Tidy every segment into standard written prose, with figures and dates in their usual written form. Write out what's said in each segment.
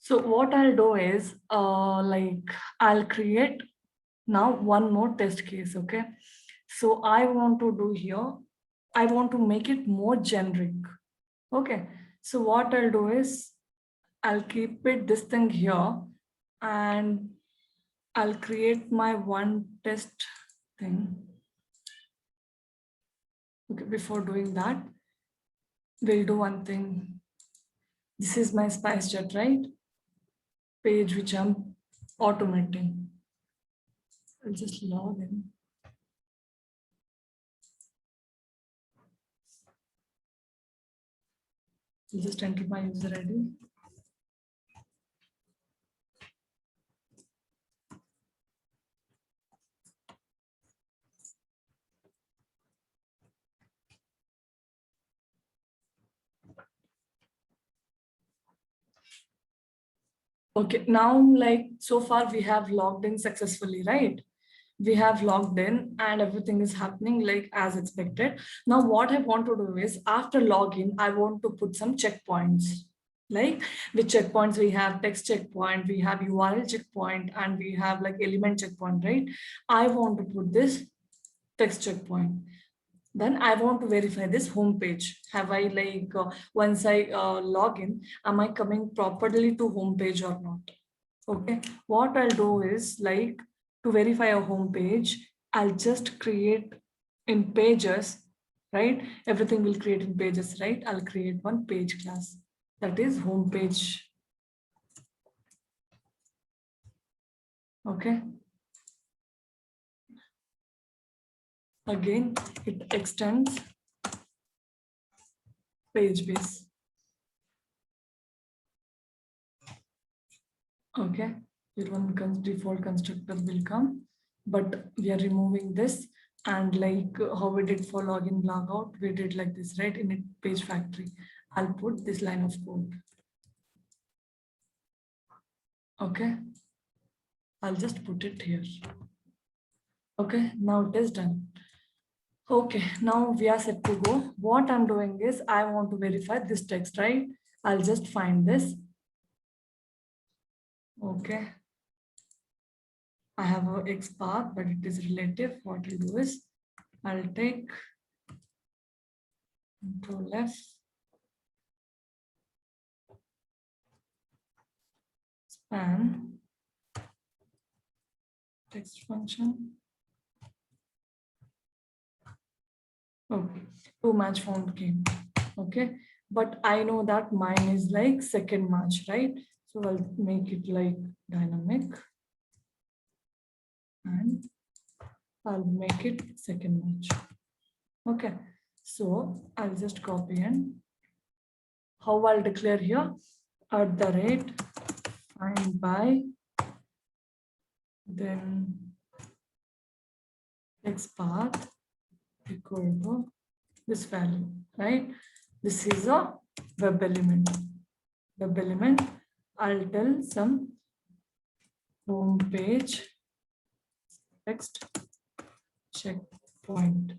So what I'll do is I'll create now one more test case. Okay. So I want to do here, I want to make it more generic. Okay. So what I'll do is I'll keep it this thing here and I'll create my one test thing. Okay, before doing that, we'll do one thing. This is my SpiceJet, right? Page which I'm automating. I'll just log in. I'll just enter my user ID. Okay, now like so far we have logged in successfully, right? We have logged in and everything is happening like as expected. Now what I want to do is after login, I want to put some checkpoints. Like with checkpoints, we have text checkpoint, we have URL checkpoint, and we have like element checkpoint, right? I want to put this text checkpoint. Then I want to verify this home page. Have I once I log in, am I coming properly to home page or not? Okay, what I'll do is like to verify a home page, I'll just create in pages, right? Everything will create in pages, right? I'll create one page class that is home page. Okay. Again, it extends page base. Okay, your one default constructor will come, but we are removing this. And like how we did for login logout, we did like this, right? In a page factory, I'll put this line of code. Okay, I'll just put it here. Okay, now it is done. Okay, now we are set to go. What I'm doing is I want to verify this text, right? I'll just find this. Okay. I have a X path, but it is relative. What I'll do is I'll take Control F, span, text function. Okay, two match found came. Okay, but I know that mine is like second match, right? So I'll make it like dynamic and I'll make it second match. Okay, so I'll just copy and how I'll declare here at the rate find by then X path equal to this value, right? This is a web element. Web element, I'll tell some home page text checkpoint.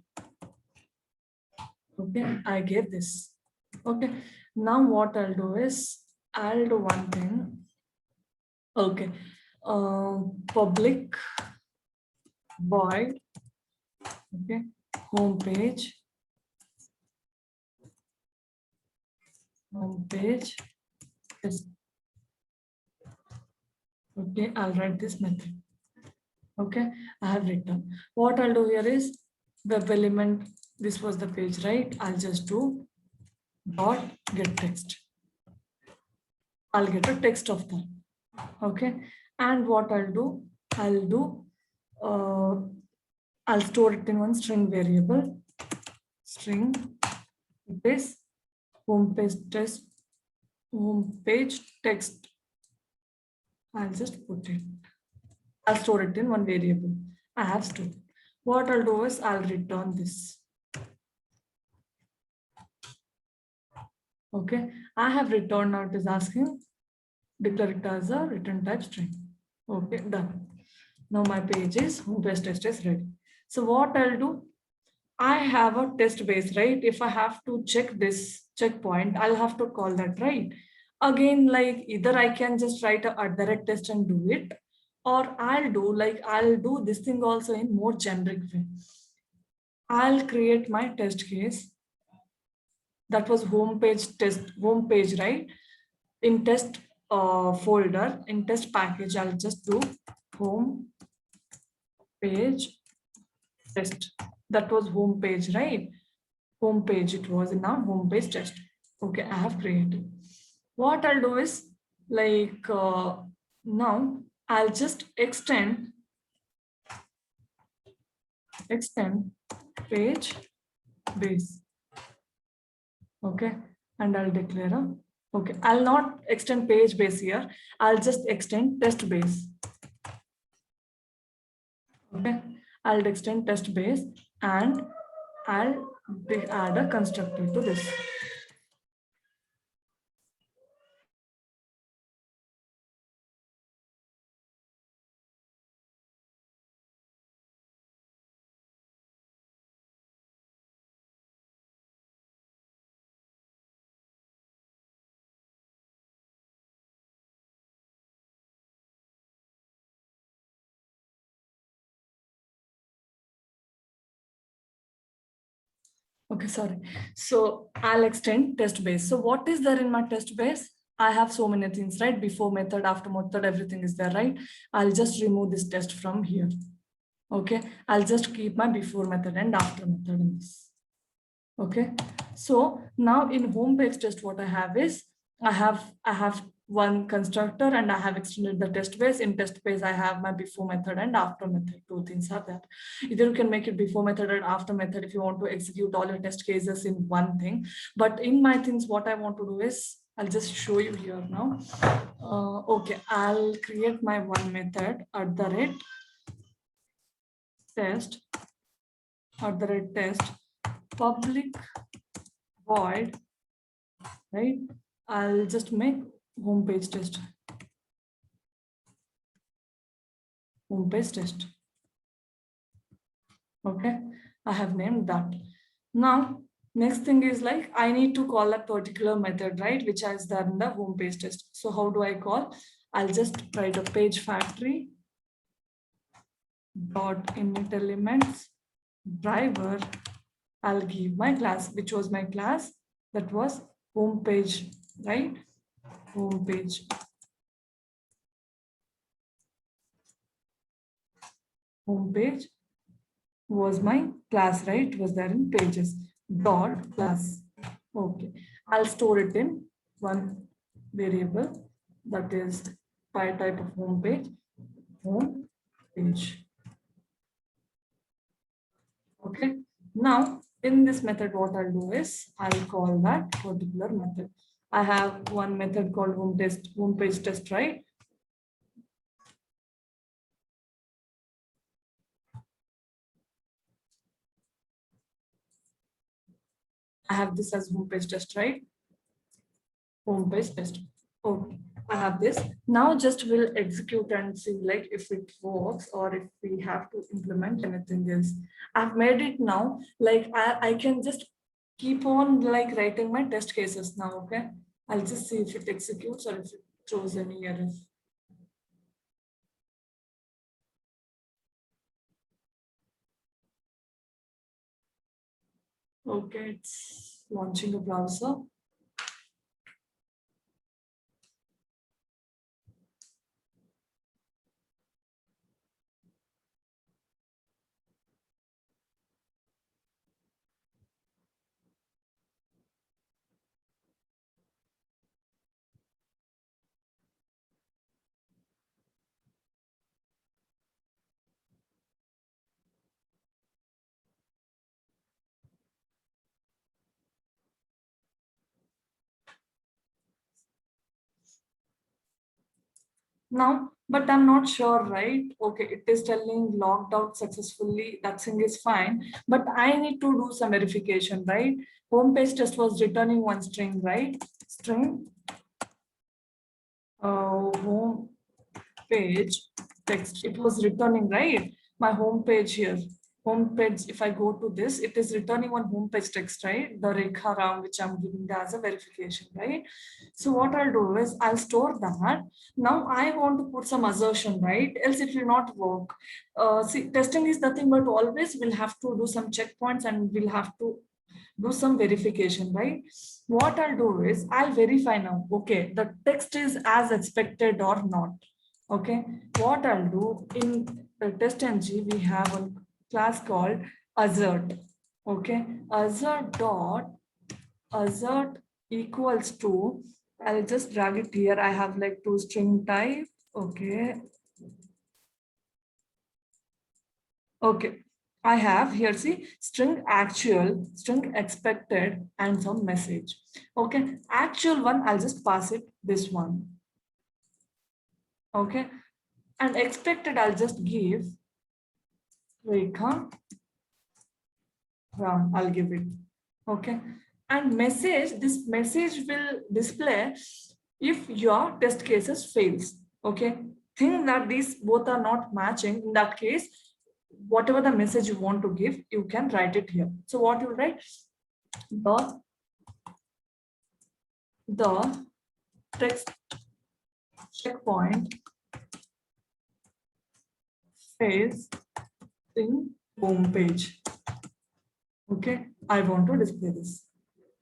Okay, I gave this. Okay, now what I'll do is I'll do one thing. Okay, public void, okay, home page is okay. I'll write this method. Okay, I have written. What I'll do here is web element. This was the page, right? I'll just do dot get text. I'll get a text of that. Okay, and what I'll do, I'll store it in one string variable. String this home page text. I'll just put it. I'll store it in one variable. I have stored. What I'll do is I'll return this. Okay, I have returned. Now it is asking declare it as a return type string. Okay, done. Now my page is home page test is ready. So what I'll do, I have a test base, right? If I have to check this checkpoint, I'll have to call that, right? Again, like either I can just write a direct test and do it, or I'll do this thing also in more generic way. I'll create my test case. That was home page, right? In test folder, in test package, I'll just do home page test. That was home page, right? Home page, it was in our home page test. Okay, I have created. What I'll do is like now I'll just extend page base. Okay, and I'll declare a, okay, I'll not extend page base here. I'll just extend test base. Okay, I'll extend test base and I'll add a constructor to this. Okay, sorry. So I'll extend test base. So what is there in my test base? I have so many things, right? Before method, after method, everything is there, right? I'll just remove this test from here. Okay, I'll just keep my before method and after method in this. Okay, so now in home page test, what I have is I have one constructor and I have extended the test base. In test base, I have my before method and after method. Two things are there. Either you can make it before method and after method if you want to execute all your test cases in one thing. But in my things, what I want to do is I'll just show you here now. Okay, I'll create my one method at the rate test public void, right? I'll just make home page test. Okay, I have named that. Now, next thing is like I need to call a particular method, right? Which is there in the home page test. So how do I call? I'll just write a page factory dot init elements driver. I'll give my class, which was my class. That was home page, right? Home page. Home page was my class, right? Was there in pages dot class. Okay, I'll store it in one variable, that is by type of home page. Okay, now in this method, what I'll do is I'll call that particular method. I have one method called home page test, right? I have this as home page test, right? Home page test. Okay, I have this. Now just we'll execute and see like if it works or if we have to implement anything else. I've made it now. Like I can just keep on like writing my test cases now. Okay, I'll just see if it executes or if it throws any errors. Okay, it's launching a browser. Now, but I'm not sure, right? Okay, it is telling logged out successfully. That thing is fine, but I need to do some verification, right? Home page test was returning one string, right? String home page text. It was returning, right? My home page here. home page, if I go to this, it is returning one home page text, right? The Rekha Ram, which I'm giving as a verification, right? So what I'll do is I'll store that. Now I want to put some assertion, right? Else it will not work. See, testing is nothing but always we'll have to do some checkpoints and we'll have to do some verification, right? What I'll do is I'll verify now. Okay, the text is as expected or not. Okay, what I'll do in the test ng, we have a class called assert. Okay, assert equals to, I'll just drag it here. I have like two string type. Okay. Okay. I have here, see, string actual, string expected, and some message. Okay. Actual one, I'll just pass it this one. Okay. And expected, I'll just give Rekha Ram. I'll give it. Okay. And message, this message will display if your test cases fails. Okay. Think that these both are not matching. In that case, whatever the message you want to give, you can write it here. So what you write? The text checkpoint fails in home page. Okay, I want to display this.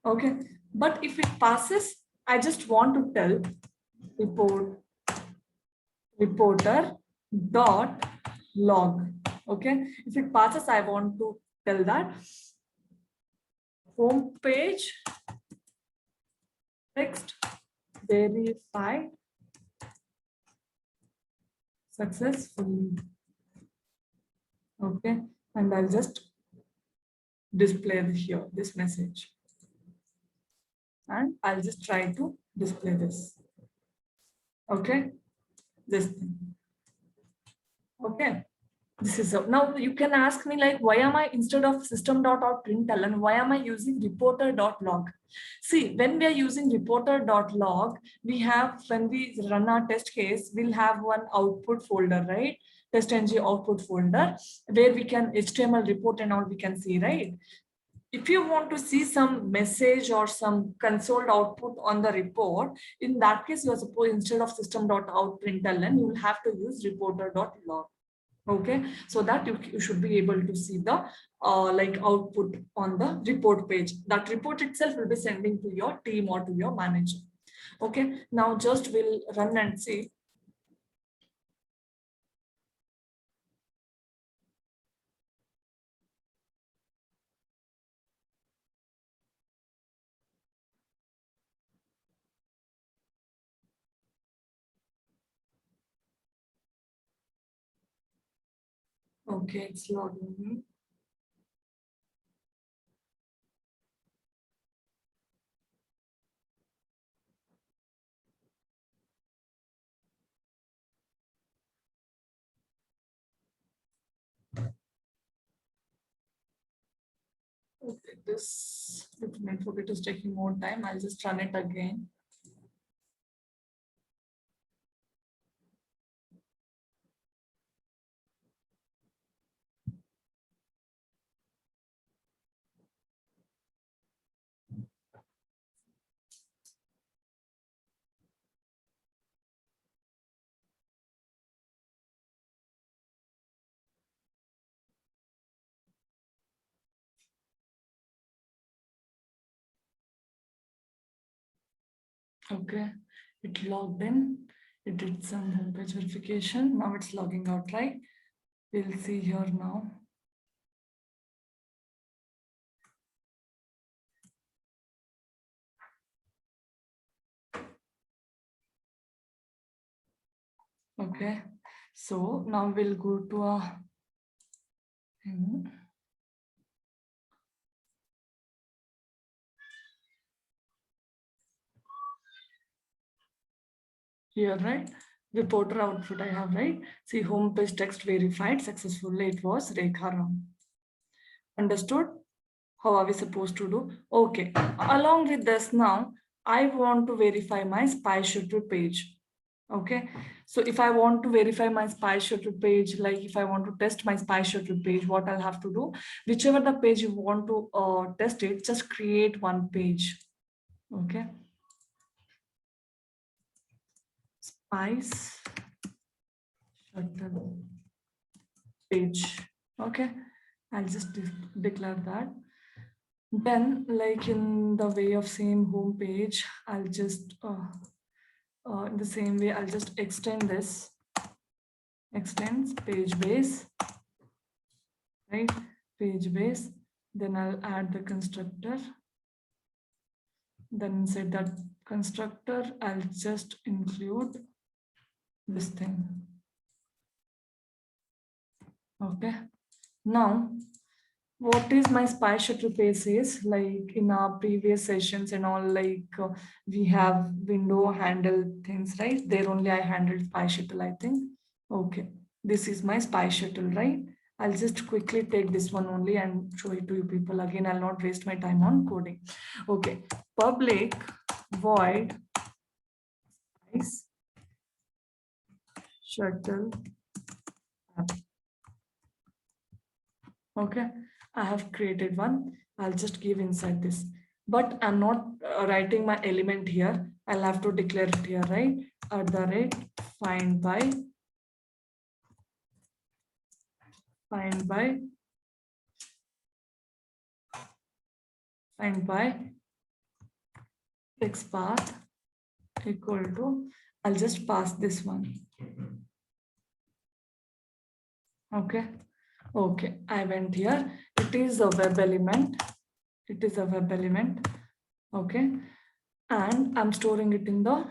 Okay, but if it passes, I just want to tell reporter dot log. Okay, if it passes, I want to tell that home page text verified successfully. Okay, and I'll just display here this message, and I'll just try to display this. Okay, this thing. Okay, this is now you can ask me like, why am I, instead of system.out.println, why am I using reporter.log? See, when we are using reporter.log, we have, when we run our test case, we'll have one output folder, right? Test ng output folder where we can HTML report and all we can see, right? If you want to see some message or some console output on the report, in that case, you are supposed, instead of system.out.println, you will have to use reporter.log. Okay, so that you should be able to see the like output on the report page. That report itself will be sending to your team or to your manager. Okay, now just we'll run and see. Okay, it's logging. Okay, this network, it is taking more time. I'll just run it again. Okay, it logged in. It did some homepage verification. Now it's logging out, right? We'll see here now. Okay, so now we'll go to a here, right? Reporter output I have, right? See, home page text verified successfully. It was Rekha Ram. Understood? How are we supposed to do? Okay. Along with this now, I want to verify my spy shuttle page. Okay, so if I want to verify my spy shuttle page, like if I want to test my spy shuttle page, what I'll have to do, whichever the page you want to test it, just create one page. Okay, spice shuttle page. Okay, I'll just declare that. Then, like in the way of same home page, I'll just in the same way, I'll just extend this, extends page base, right? Page base. Then I'll add the constructor. Then inside that constructor, I'll just include this thing. Okay. Now, what is my spy shuttle page is, like in our previous sessions and all, like we have window handle things, right? There only I handled spy shuttle, I think. Okay, this is my spy shuttle, right? I'll just quickly take this one only and show it to you people. Again, I'll not waste my time on coding. Okay, public void spice shuttle app. Okay, I have created one. I'll just give inside this, but I'm not writing my element here. I'll have to declare it here, right? At the rate find by find by find by text path equal to, I'll just pass this one. Okay. Okay, I went here. It is a web element. It is a web element. Okay. And I'm storing it in the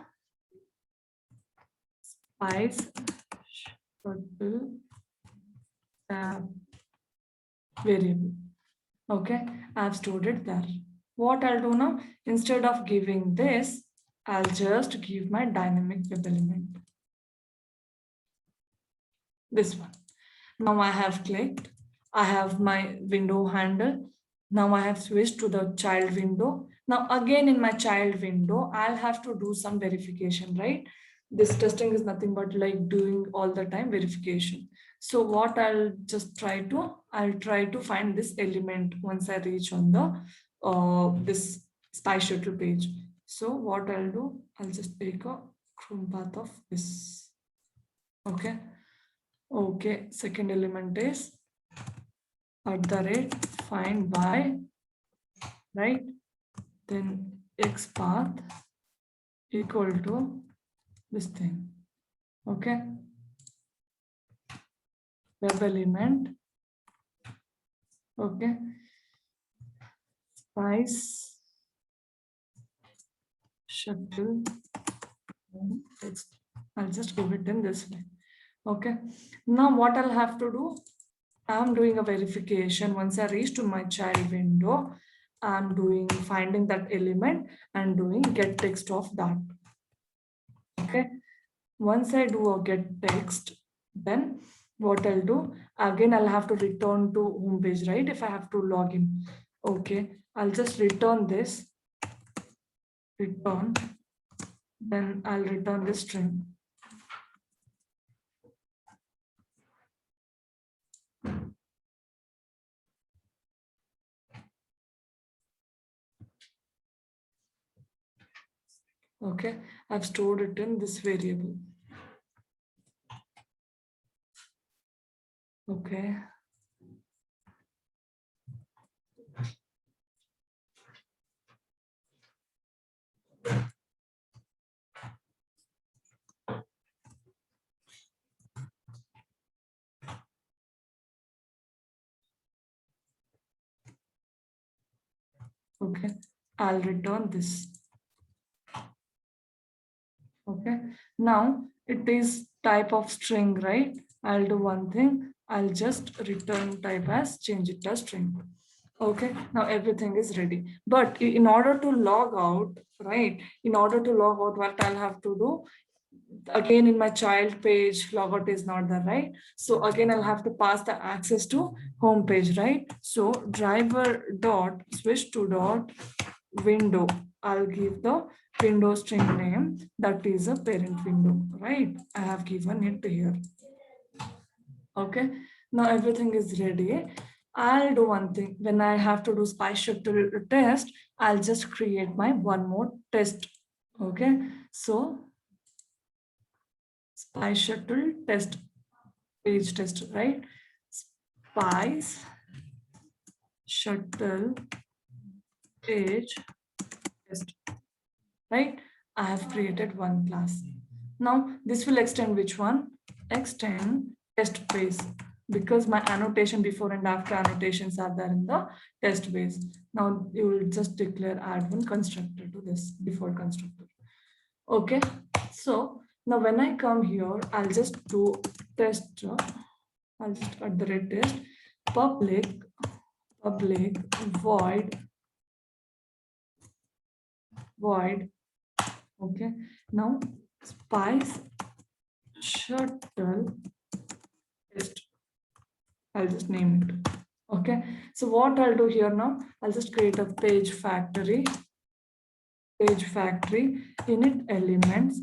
spice shuttle tab variable. Okay, I've stored it there. What I'll do now, instead of giving this, I'll just give my dynamic web element. This one. Now I have clicked. I have my window handle. Now I have switched to the child window. Now again in my child window, I'll have to do some verification, right? This testing is nothing but like doing all the time verification. So what I'll try to find this element once I reach on the this spy shuttle page. So what I'll do, I'll just take a chrome path of this. Okay. Okay, second element is at the rate find by, right? Then x path equal to this thing. Okay. Web element. Okay. Spice shuttle text. I'll just give it in this way. Okay. Now what I'll have to do, I'm doing a verification. Once I reach to my child window, I'm doing finding that element and doing get text of that. Okay. Once I do a get text, then what I'll do, again, I'll have to return to home page, right? If I have to log in. Okay. I'll just return this, return, then I'll return this string. Okay, I've stored it in this variable. Okay. Okay, I'll return this. Okay, now it is type of string, right? I'll do one thing. I'll just return type as change it as string. Okay, now everything is ready. But in order to log out, right? In order to log out, what I'll have to do, again in my child page, logout is not there, right? So again, I'll have to pass the access to home page, right? So driver dot switch to dot window. I'll give the window string name, that is a parent window, right? I have given it here. Okay, now everything is ready. I'll do one thing. When I have to do spy shuttle test, I'll just create my one more test. Okay, so spy shuttle test, page test, right? Spice shuttle page test, right? I have created one class. Now this will extend which one? Extend test base, because my annotation before and after annotations are there in the test base. Now you will just declare add one constructor to this default constructor. Okay, so now when I come here, I'll just do test. I'll just add the red test public void. Okay, now spice shuttle test. I'll just name it. Okay, so what I'll do here now, I'll just create a page factory, init elements,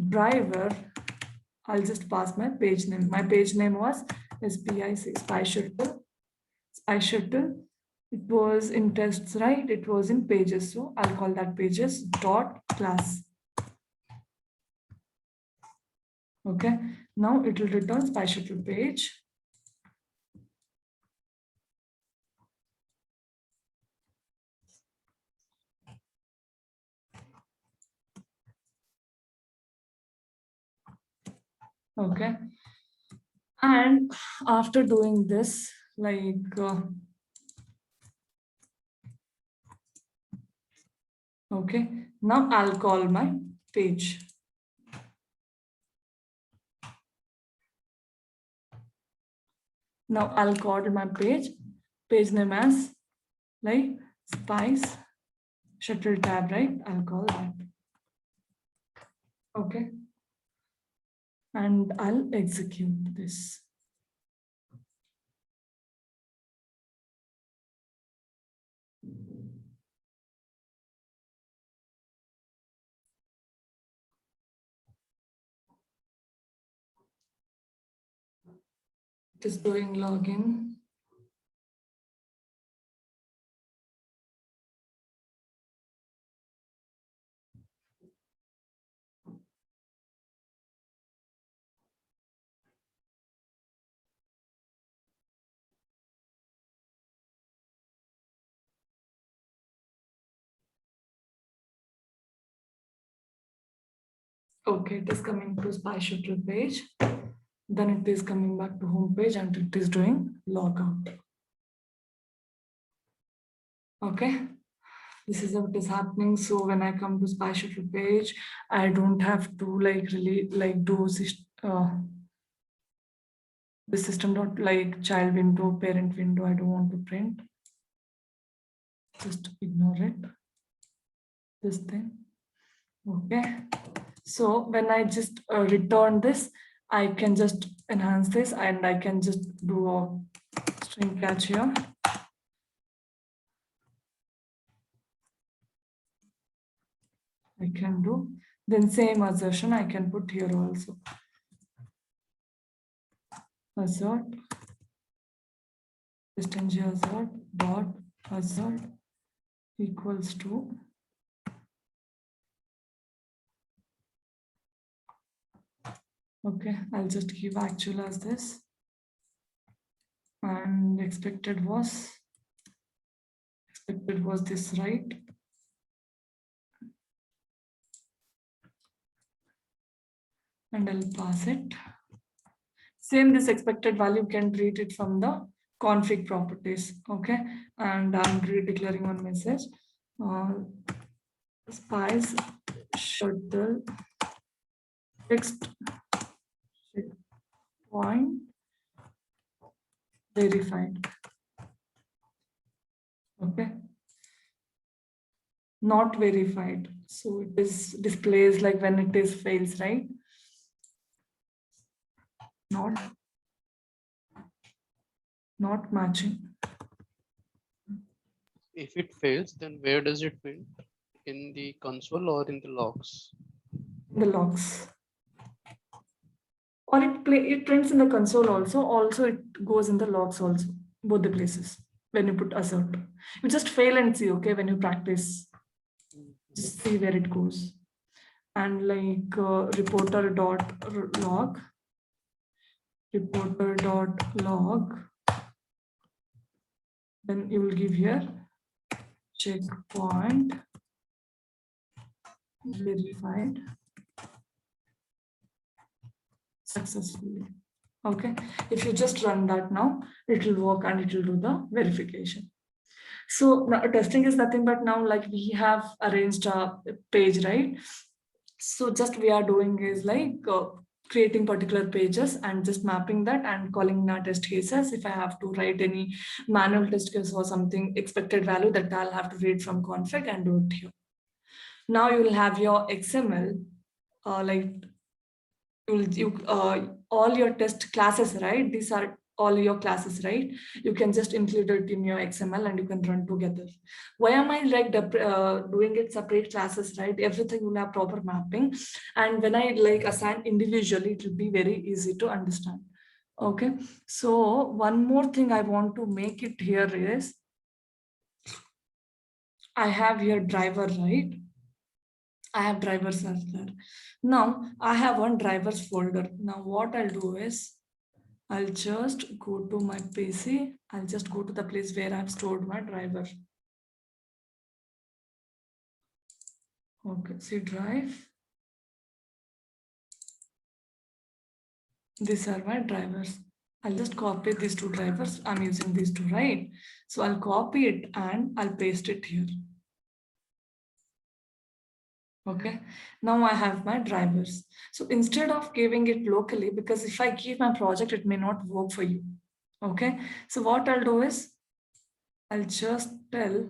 driver. I'll just pass my page name. My page name was SPI6 spy shuttle. It was in tests, right? It was in pages. So I'll call that pages dot class. Okay, now it will return spy shuttle page. Okay, and after doing this, okay, now I'll call my page. Now I'll call my page name as like spice shuttle tab, right? I'll call that. Okay, and I'll execute this. It is doing login. Okay, it is coming to spy shuttle page. Then it is coming back to home page and it is doing logout. Okay, this is what is happening. So when I come to spy shuttle page, I don't have to really do the system dot child window, parent window. I don't want to print. Just ignore it. This thing. Okay. So when I just return this, I can just enhance this and I can just do a string catch here. I can do. Then same assertion I can put here also. Assert, string assert dot assert equals to okay, I'll just give actual as this, and expected was this, right? And I'll pass it. Same, this expected value can read it from the config properties. Okay, and I'm declaring one message. Spice shuttle text point verified. Okay, not verified, so it is displays like when it is fails, right? Not matching. If it fails, then where does it print? In the console or in the logs? The logs. Or it prints in the console also. Also, it goes in the logs also. Both the places. When you put assert. You just fail and see, okay, when you practice. Mhm. Just see where it goes. And like reporter.log, then you will give here checkpoint verified successfully. Okay, if you just run that now, it will work and it will do the verification. So now testing is nothing but now like we have arranged a page, right? So just we are doing is like creating particular pages and just mapping that and calling our test cases. If I have to write any manual test case or something expected value, that I'll have to read from config and do it here. Now you will have your XML, like all your test classes, right? These are all your classes, right? You can just include it in your XML and you can run together. Why am I like doing it separate classes, right? Everything will have proper mapping, and when I like assign individually, it will be very easy to understand. Okay, so one more thing I want to make it here is I have here driver, right? I have drivers as there. Now I have one drivers folder. Now what I'll do is I'll just go to my PC. I'll just go to the place where I've stored my driver. Okay, see drive. These are my drivers. I'll just copy these two drivers. I'm using these two, right? So I'll copy it and I'll paste it here. Okay, now I have my drivers. So instead of giving it locally, because if I give my project, it may not work for you. Okay, so what I'll do is I'll just tell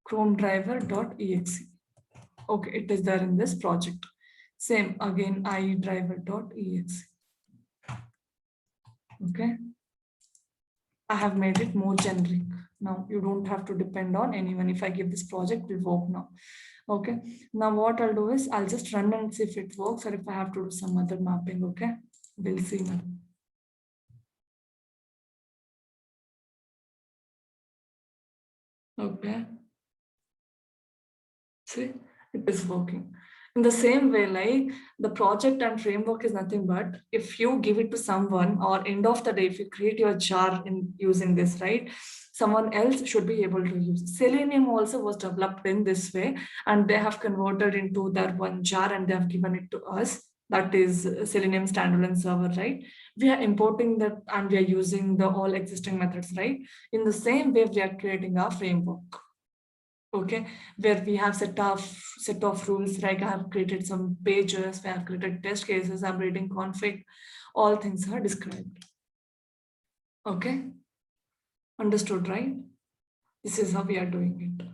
Chrome driver.exe. Okay, it is there in this project. Same again, iDriver.exe. Okay, I have made it more generic. Now you don't have to depend on anyone. If I give this project, it will work now. Okay, now what I'll do is I'll just run and see if it works or if I have to do some other mapping. Okay, we'll see now. Okay, see, it is working. In the same way, like the project and framework is nothing but if you give it to someone or end of the day, if you create your jar in using this, right? Someone else should be able to use. Selenium also was developed in this way, and they have converted into that one jar and they have given it to us. That is Selenium standalone server, right? We are importing that and we are using the all existing methods, right? In the same way, we are creating our framework. Okay, where we have set of rules, like I have created some pages, we have created test cases, I'm reading config, all things are described. Okay, understood, right? This is how we are doing it.